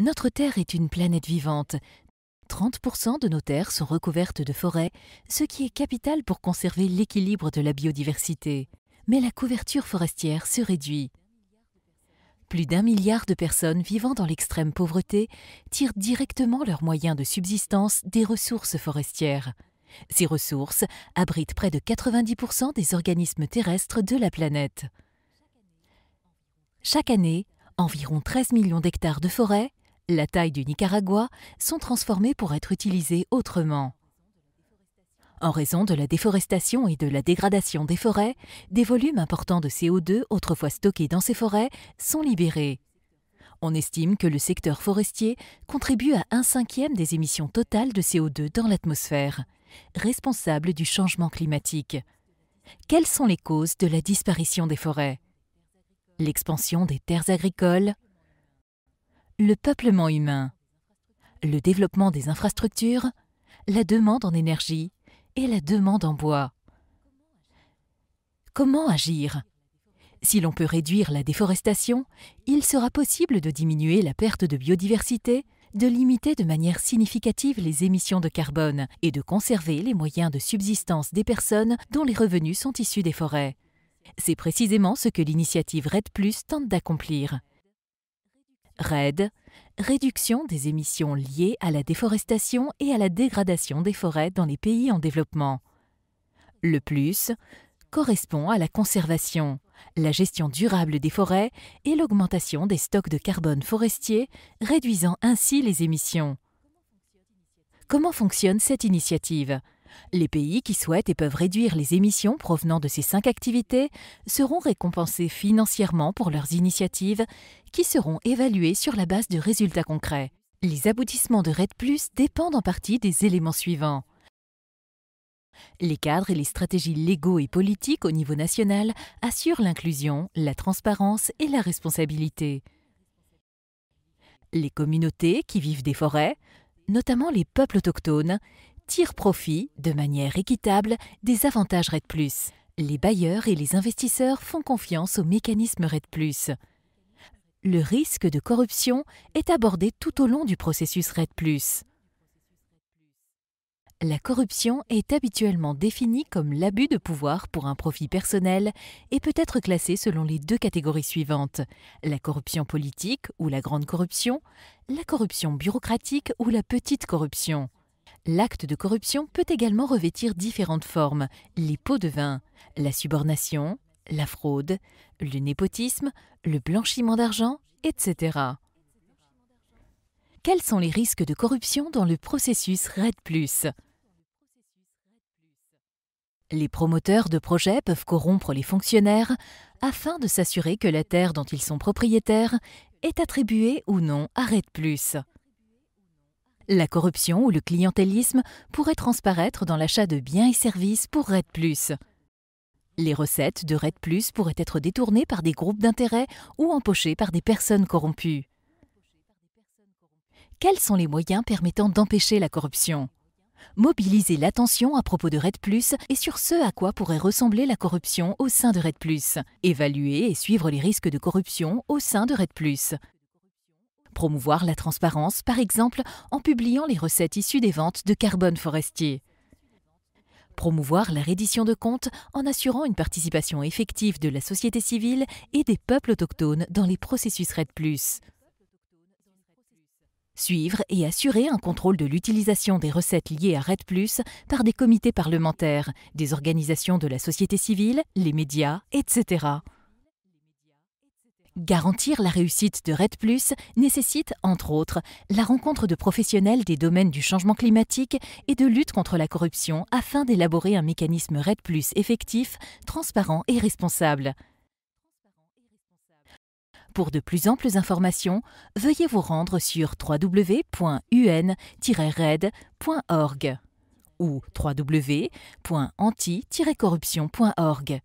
Notre Terre est une planète vivante. 30% de nos terres sont recouvertes de forêts, ce qui est capital pour conserver l'équilibre de la biodiversité. Mais la couverture forestière se réduit. Plus d'1 milliard de personnes vivant dans l'extrême pauvreté tirent directement leurs moyens de subsistance des ressources forestières. Ces ressources abritent près de 90% des organismes terrestres de la planète. Chaque année, environ 13 millions d'hectares de forêt, la taille du Nicaragua, sont transformés pour être utilisés autrement. En raison de la déforestation et de la dégradation des forêts, des volumes importants de CO2 autrefois stockés dans ces forêts sont libérés. On estime que le secteur forestier contribue à 1/5 des émissions totales de CO2 dans l'atmosphère, responsable du changement climatique. Quelles sont les causes de la disparition des forêts? L'expansion des terres agricoles, le peuplement humain, le développement des infrastructures, la demande en énergie et la demande en bois. Comment agir? Si l'on peut réduire la déforestation, il sera possible de diminuer la perte de biodiversité, de limiter de manière significative les émissions de carbone et de conserver les moyens de subsistance des personnes dont les revenus sont issus des forêts. C'est précisément ce que l'initiative REDD+ tente d'accomplir. REDD, réduction des émissions liées à la déforestation et à la dégradation des forêts dans les pays en développement. Le plus correspond à la conservation, la gestion durable des forêts et l'augmentation des stocks de carbone forestier, réduisant ainsi les émissions. Comment fonctionne cette initiative? Les pays qui souhaitent et peuvent réduire les émissions provenant de ces 5 activités seront récompensés financièrement pour leurs initiatives qui seront évaluées sur la base de résultats concrets. Les aboutissements de REDD+ dépendent en partie des éléments suivants. Les cadres et les stratégies légaux et politiques au niveau national assurent l'inclusion, la transparence et la responsabilité. Les communautés qui vivent des forêts, notamment les peuples autochtones, tirent profit, de manière équitable, des avantages REDD+. Les bailleurs et les investisseurs font confiance au mécanisme REDD+. Le risque de corruption est abordé tout au long du processus REDD+. La corruption est habituellement définie comme l'abus de pouvoir pour un profit personnel et peut être classée selon les 2 catégories suivantes: la corruption politique ou la grande corruption, la corruption bureaucratique ou la petite corruption. L'acte de corruption peut également revêtir différentes formes: les pots de vin, la subornation, la fraude, le népotisme, le blanchiment d'argent, etc. Quels sont les risques de corruption dans le processus REDD+? Les promoteurs de projets peuvent corrompre les fonctionnaires afin de s'assurer que la terre dont ils sont propriétaires est attribuée ou non à REDD+. La corruption ou le clientélisme pourraient transparaître dans l'achat de biens et services pour REDD+. Les recettes de REDD+ pourraient être détournées par des groupes d'intérêt ou empochées par des personnes corrompues. Quels sont les moyens permettant d'empêcher la corruption? Mobiliser l'attention à propos de REDD+ et sur ce à quoi pourrait ressembler la corruption au sein de REDD+. Évaluer et suivre les risques de corruption au sein de REDD+. Promouvoir la transparence, par exemple, en publiant les recettes issues des ventes de carbone forestier. Promouvoir la reddition de comptes en assurant une participation effective de la société civile et des peuples autochtones dans les processus REDD+. Suivre et assurer un contrôle de l'utilisation des recettes liées à REDD+ par des comités parlementaires, des organisations de la société civile, les médias, etc. Garantir la réussite de REDD+ nécessite, entre autres, la rencontre de professionnels des domaines du changement climatique et de lutte contre la corruption afin d'élaborer un mécanisme REDD+ effectif, transparent et responsable. Pour de plus amples informations, veuillez vous rendre sur www.un-red.org ou www.anti-corruption.org.